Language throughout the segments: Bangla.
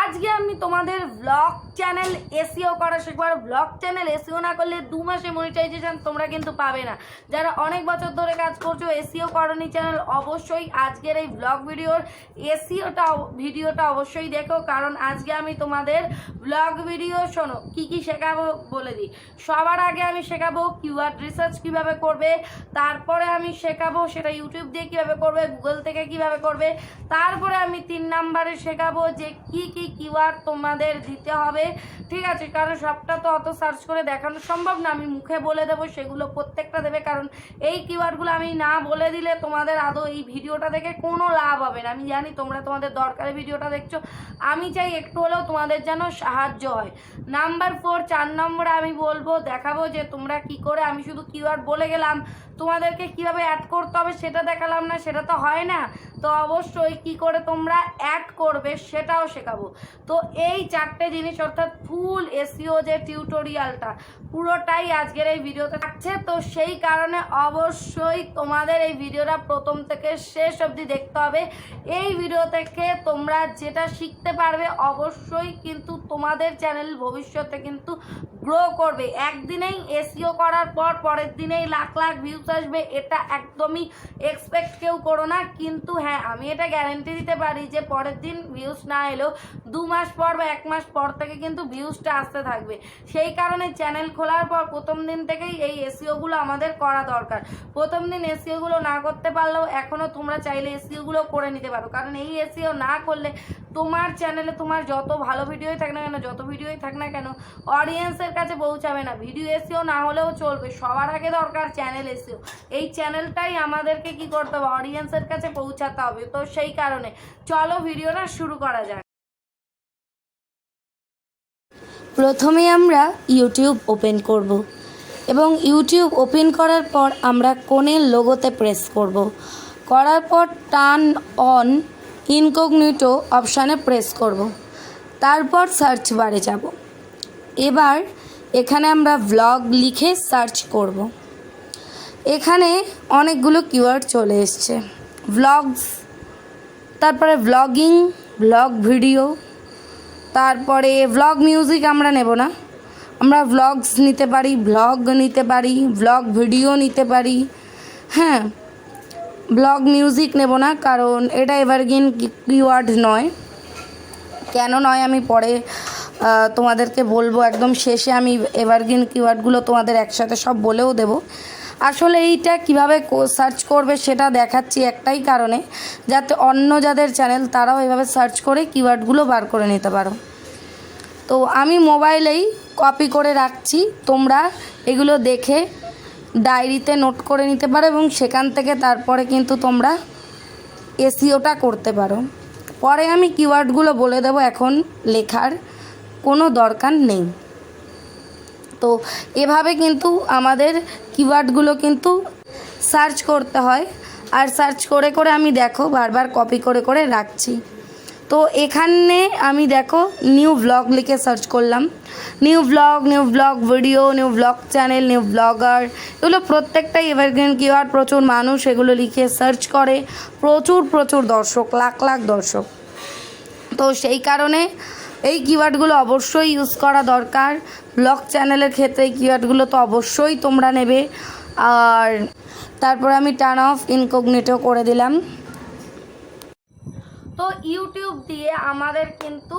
আজকে আমি তোমাদের ব্লগ চ্যানেল এসইও করা শেখাবো। ব্লগ চ্যানেল এসইও না করলে 2 মাসে মনিটাইজেশন তোমরা কিন্তু পাবে না। যারা অনেক বছর ধরে কাজ করছো এসইও করনি চ্যানেল, অবশ্যই আজকের এই ব্লগ ভিডিওটা অবশ্যই দেখো, কারণ আজকে আমি তোমাদের ব্লগ ভিডিও শোনো কি কি শেখাবো বলে দিই। সবার আগে আমি শেখাবো কিওয়ার্ড রিসার্চ কিভাবে করবে, তারপরে আমি শেখাবো সেটা ইউটিউব দিয়ে কিভাবে করবে, গুগল থেকে কিভাবে করবে, তারপরে আমি 3 নম্বরে শেখাবো যে কি কি কিওয়ার্ড তোমাদের দিতে হবে। ঠিক আছে, কারণ সবটা তো অত সার্চ করে দেখানো সম্ভব না, আমি মুখে বলে দেবো, সেগুলো প্রত্যেকটা দেবে, কারণ এই কিওয়ার্ডগুলো আমি না বলে দিলে তোমাদের আদৌ এই ভিডিওটা দেখে কোনো লাভ হবে না। আমি জানি তোমরা তোমাদের দরকারি ভিডিওটা দেখছো, আমি চাই একটু হলেও তোমাদের যেন সাহায্য হয়। নাম্বার 4 4 নম্বরে আমি বলবো দেখাবো যে তোমরা কি করে, আমি শুধু কিওয়ার্ড বলে গেলাম, তোমাদেরকে কিভাবে অ্যাড করতে হবে সেটা দেখালাম না, সেটা তো হয় না। তো অবশ্যই কি করে তোমরা অ্যাড করবে সেটাও শেখাবো। তো এই 4টে জিনিস অর্থাৎ ফুল এসইও যে টিউটোরিয়ালটা পুরোটাই আজকের এই ভিডিওতে থাকছে। তো সেই কারণে অবশ্যই তোমাদের এই ভিডিওটা প্রথম থেকে শেষ অবধি দেখতে হবে। এই ভিডিও থেকে তোমরা যেটা শিখতে পারবে অবশ্যই কিন্তু তোমাদের চ্যানেল ভবিষ্যতে কিন্তু গ্রো করবে। একদিনেই এসইও করার পর পরের দিনেই লাখ লাখ ভিউজ আসবে এটা একদমই এক্সপেক্ট কেউ করো না। কিন্তু হ্যাঁ, আমি এটা গ্যারেন্টি দিতে পারি যে পরের দিন ভিউজ না এলেও 2 মাস পর বা 1 মাস পর থেকে কিন্তু ভিউজটা আসতে থাকবে। সেই কারণে চ্যানেল খোলার পর প্রথম দিন থেকেই এই এসইওগুলো আমাদের করা দরকার। প্রথম দিন এসইওগুলো না করতে পারলেও এখনও তোমরা চাইলে এসইওগুলো করে নিতে পারো, কারণ এই এসইও না করলে তোমার চ্যানেলে তোমার যত ভালো ভিডিওই থাক না কেন, অডিয়েন্সের কাছে পৌঁছাবে না। ভিডিও এসইও না হলেও চলবে, সবার আগে দরকার চ্যানেল এসইও। এই চ্যানেলটাই আমাদেরকে কি করতে হবে, অডিয়েন্সের কাছে পৌঁছাতে হবে। তো সেই কারণে চলো ভিডিওটা শুরু করা যাক। প্রথমে আমরা ইউটিউব ওপেন করব এবং ইউটিউব ওপেন করার পর আমরা কোণের লোগোতে প্রেস করব। করার পর টার্ন অন ইনকগনিটো অপশানে প্রেস করব। তারপর সার্চ বারে যাব। এবার এখানে আমরা ব্লগ লিখে সার্চ করব। এখানে অনেকগুলো কিওয়ার্ড চলে এসছে, ব্লগস, তারপরে ব্লগিং, ব্লগ ভিডিও, তারপরে ব্লগ মিউজিক আমরা নেব না, আমরা ব্লগস নিতে পারি, ব্লগ নিতে পারি, ব্লগ ভিডিও নিতে পারি। হ্যাঁ, ব্লগ মিউজিক নেব না, কারণ এটা এভারগ্রিন কিওয়ার্ড নয়। কেন নয় আমি পরে তোমাদেরকে বলবো, একদম শেষে আমি এভারগ্রিন কিওয়ার্ডগুলো তোমাদের একসাথে সব বলেও দেব। আসলে এইটা কিভাবে সার্চ করবে সেটা দেখাচ্ছি একটাই কারণে, যাতে অন্য যাদের চ্যানেল তারাও এভাবে সার্চ করে কিওয়ার্ডগুলো বার করে নিতে পারো। তো আমি মোবাইলেই কপি করে রাখছি, তোমরা এগুলো দেখে ডায়েরিতে নোট করে নিতে পারো এবং সেখান থেকে তারপরে কিন্তু তোমরা এসইওটা করতে পারো। পরে আমি কিওয়ার্ডগুলো বলে দেবো, এখন লেখার কোনো দরকার নেই। তো এভাবে কিন্তু আমাদের কিওয়ার্ডগুলো কিন্তু সার্চ করতে হয়, আর সার্চ করে করে আমি দেখো বারবার কপি করে করে রাখছি। তো এখানে আমি দেখো নিউ ব্লগ লিখে সার্চ করলাম, new blog video, new blog channel, new blogger, এগুলো প্রত্যেকটাই এভারগ্রিন কিওয়ার্ড। প্রচুর মানুষ এগুলো লিখে সার্চ করে, প্রচুর দর্শক, লাখ লাখ দর্শক। তো সেই কারণে এই কিওয়ার্ডগুলো অবশ্যই ইউজ করা দরকার। ব্লগ চ্যানেলের ক্ষেত্রে এই কিওয়ার্ডগুলো তো অবশ্যই তোমরা নেবে। আর তারপরে আমি টার্ন অফ ইনকগনিটো করে দিলাম। তো ইউটিউব দিয়ে আমাদের কিন্তু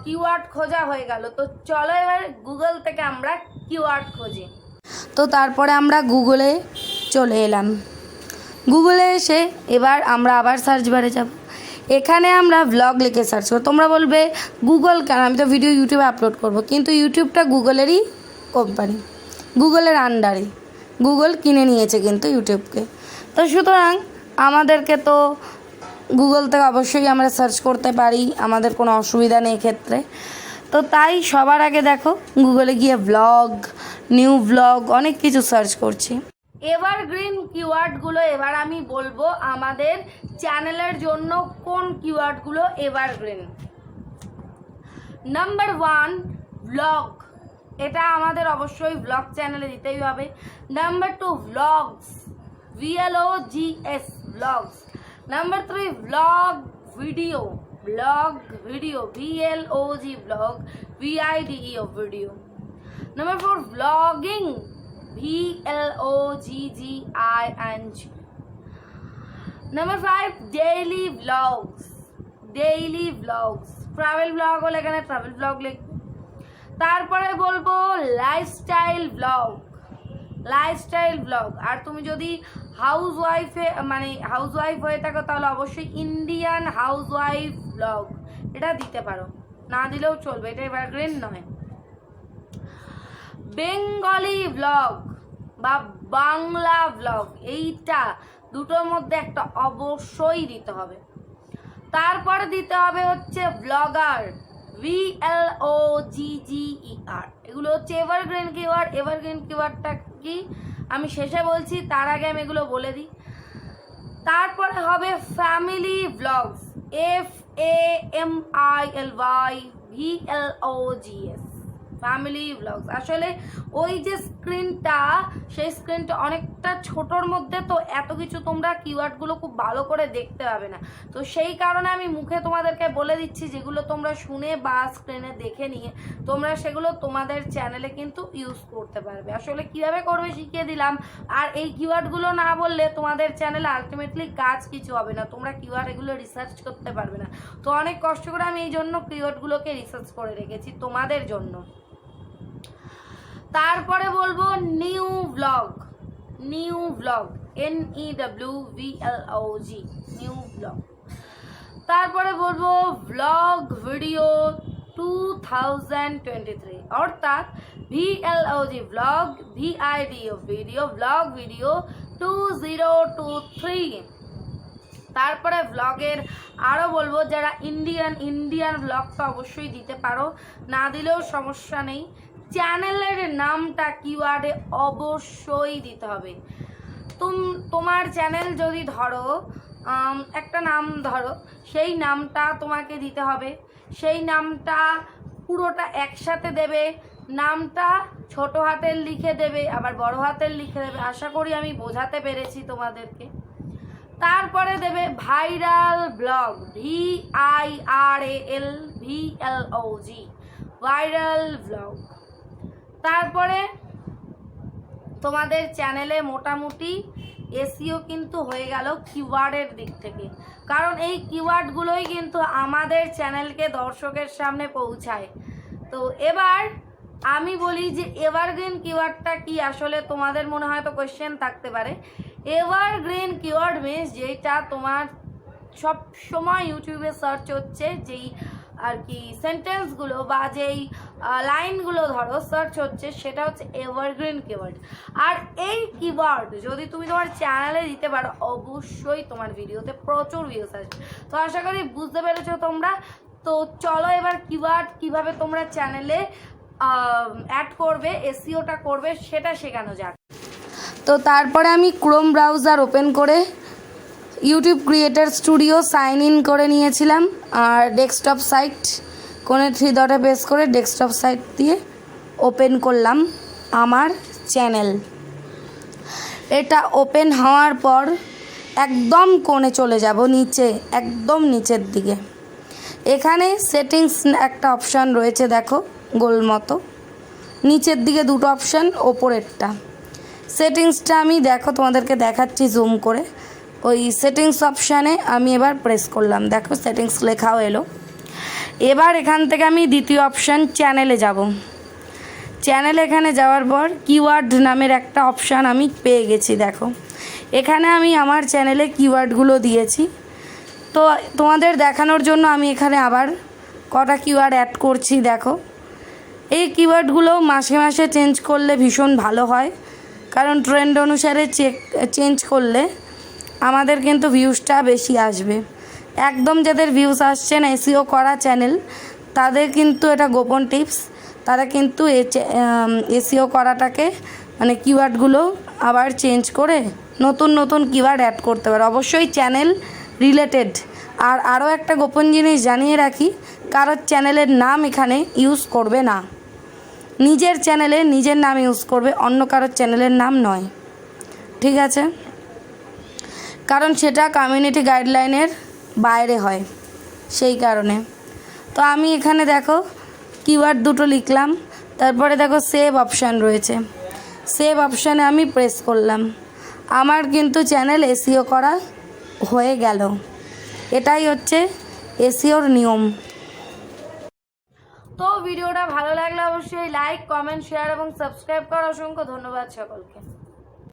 কিওয়ার্ড খোঁজা হয়ে গেল। তো চলো এবার গুগল থেকে আমরা কিওয়ার্ড খুঁজি। তো তারপরে আমরা গুগলে চলে এলাম। গুগলে এসে এবার আমরা আবার সার্চ বারে যাব। এখানে আমরা ব্লগ লিখে সার্চ করব। তোমরা বলবে গুগল কেন, আমি তো ভিডিও ইউটিউবে আপলোড করব, কিন্তু ইউটিউবটা গুগলেরই কোম্পানি, গুগলের আন্ডারে, গুগল কিনে নিয়েছে কিন্তু ইউটিউবকে। তো সুতরাং আমাদেরকে তো গুগল থেকে অবশ্যই আমরা সার্চ করতে পারি, আমাদের কোনো অসুবিধা নেই ক্ষেত্রে। তো তাই সবার আগে দেখো গুগলে গিয়ে ব্লগ, নিউ ব্লগ, অনেক কিছু সার্চ করছি। এভারগ্রিন কিওয়ার্ডগুলো এবার আমি বলবো আমাদের চ্যানেলের জন্য কোন কিওয়ার্ডগুলো এভারগ্রিন। নাম্বার 1 ব্লগ, এটা আমাদের অবশ্যই ব্লগ চ্যানেলে দিতেই হবে। Number 2 blogs, VLOGS blogs. Number 3 blog video, vlog video, VLOG vlog, VIDE of video. Number 4, vlogging, VLOGGING. Number 5, daily vlogs, travel vlog হলে এখানে travel vlog লিখবে। তারপরে বলবো লাইফস্টাইল ব্লগ। আর তুমি যদি হাউসওয়াইফ হয়ে থাকো তাহলে অবশ্যই ইন্ডিয়ান হাউসওয়াইফ ব্লগ এটা দিতে পারো, না দিলেও চলবে, এটা এভারগ্রিন নয়। বেঙ্গলি ব্লগ বা বাংলা ব্লগ, এইটা দুটোর মধ্যে একটা অবশ্যই দিতে হবে। তারপরে দিতে হবে হচ্ছে ব্লগার, VLOGGER। এগুলো হচ্ছে এভারগ্রিন কিওয়ার্ড। এভারগ্রিন কিওয়ার্ডটা কি আমি শেষে বলছি, তার আগে আমি এগুলো বলে দিই। তারপরে হবে family vlogs, FAMILY family vlogs. আসলে ওই যে স্ক্রিনটা, সেই স্ক্রিনটা অনেকটা ছোটোর মধ্যে, তো এত কিছু তোমরা কিওয়ার্ডগুলো খুব ভালো করে দেখতে পাবে না, তো সেই কারণে আমি মুখে তোমাদেরকে বলে দিচ্ছি, যেগুলো তোমরা শুনে বা স্ক্রিনে দেখে নিয়ে তোমরা সেগুলো তোমাদের চ্যানেলে কিন্তু ইউজ করতে পারবে। আসলে কিভাবে করবে শিখিয়ে দিলাম। আর এই কিওয়ার্ডগুলো না বললে তোমাদের চ্যানেলে আলটিমেটলি কাজ কিছু হবে না, তোমরা কিওয়ার্ড এগুলো রিসার্চ করতে পারবে না। তো অনেক কষ্ট করে আমি এই জন্য কিওয়ার্ডগুলোকে রিসার্চ করে রেখেছি তোমাদের জন্য। তারপরে বলবো new blog, NEWVLOG, new blog. তারপরে বলবো ব্লগ ভিডিও 2023, অর্থাৎ VLOG blog, VIDE video, blog video 2023। তারপরে ব্লগের আরও বলবো, যারা ইন্ডিয়ান ব্লগটা অবশ্যই দিতে পারো, না দিলেও সমস্যা নেই। চ্যানেলের নামটা কিওয়ার্ডে অবশ্যই দিতে হবে। তোমার চ্যানেল যদি ধরো একটা নাম ধরো, সেই নামটা তোমাকে দিতে হবে। সেই নামটা পুরোটা একসাথে দেবে, নামটা ছোট হাতের লিখে দেবে, আবার বড় হাতের লিখে দেবে। আশা করি আমি বোঝাতে পেরেছি তোমাদেরকে। তারপরে দেবে viral blog, VIRALVLOG, viral blog. তারপরে তোমাদের চ্যানেলে মোটামুটি এসইও কিন্তু হয়ে গেল কিওয়ার্ডের দিক থেকে, কারণ এই কিওয়ার্ডগুলোই কিন্তু আমাদের চ্যানেলকে দর্শকের সামনে পৌঁছায়। তো এবার আমি বলি যে এভারগ্রিন কিওয়ার্ডটা কি, আসলে তোমাদের মনে হয় তো কোয়েশ্চেন থাকতে পারে। এভারগ্রিন কিওয়ার্ড মিনস যেটা তোমার সব সময় ইউটিউবে সার্চ হচ্ছে, যেই আর কি সেন্টেন্সগুলো বা যেই লাইনগুলো ধরো সার্চ হচ্ছে, সেটা হচ্ছে এভারগ্রিন কিওয়ার্ড। আর এই কিওয়ার্ড যদি তুমি তোমার চ্যানেলে দিতে পারো, অবশ্যই তোমার ভিডিওতে প্রচুর ভিউজ আসবে। তো আশা করি বুঝতে পেরেছো তোমরা। তো চলো এবার কিওয়ার্ড কিভাবে তোমরা চ্যানেলে অ্যাড করবে, এসইওটা করবে, সেটা শেখানো যাক। তো তারপরে আমি ক্রোম ব্রাউজার ওপেন করে YouTube creator studio sign in করে নিয়েছিলাম। আর ডেস্কটপ সাইট কোণে 3 ডটে প্রেস করে ডেস্কটপ সাইট দিয়ে ওপেন করলাম আমার চ্যানেল। এটা ওপেন হওয়ার পর একদম কোণে চলে যাব, নিচে, একদম নিচের দিকে। এখানে সেটিংস একটা অপশান রয়েছে, দেখো গোল মতো, নিচের দিকে 2টো অপশান, ওপরেরটা সেটিংসটা আমি দেখো তোমাদেরকে দেখাচ্ছি জুম করে। ওই সেটিংস অপশানে আমি এবার প্রেস করলাম, দেখো সেটিংস লেখাও এলো। এবার এখান থেকে আমি দ্বিতীয় অপশান চ্যানেলে যাব। চ্যানেল এখানে যাওয়ার পর কিওয়ার্ড নামের একটা অপশান আমি পেয়ে গেছি, দেখো এখানে আমি আমার চ্যানেলে কিওয়ার্ডগুলো দিয়েছি। তো তোমাদের দেখানোর জন্য আমি এখানে আবার কটা কিওয়ার্ড অ্যাড করছি, দেখো। এই কিওয়ার্ডগুলো মাসে মাসে চেঞ্জ করলে ভীষণ ভালো হয়, কারণ ট্রেন্ড অনুসারে চেঞ্জ করলে আমাদের কিন্তু ভিউজটা বেশি আসবে। একদম যাদের ভিউজ আসছে না এসইও করা চ্যানেল, তাদের কিন্তু এটা গোপন টিপস, তারা কিন্তু এসইও করাটাকে মানে কিওয়ার্ডগুলো আবার চেঞ্জ করে নতুন নতুন কিওয়ার্ড অ্যাড করতে পারে, অবশ্যই চ্যানেল রিলেটেড। আর আরও একটা গোপন জিনিস জানিয়ে রাখি, কারোর চ্যানেলের নাম এখানে ইউজ করবে না, নিজের চ্যানেলে নিজের নাম ইউজ করবে, অন্য কারোর চ্যানেলের নাম নয়, ঠিক আছে? কারণ সেটা কমিউনিটি গাইডলাইনের বাইরে হয়। সেই কারণে। তো আমি এখানে দেখো কিওয়ার্ড দুটো লিখলাম, তারপরে দেখো সেভ অপশান রয়েছে, সেভ অপশানে আমি প্রেস করলাম। আমার কিন্তু চ্যানেল এসইও করা হয়ে গেল। এটাই হচ্ছে এসইওর নিয়ম। তো ভিডিওটা ভালো লাগলে অবশ্যই লাইক, কমেন্ট, শেয়ার এবং সাবস্ক্রাইব করো। অসংখ্য ধন্যবাদ সকলকে।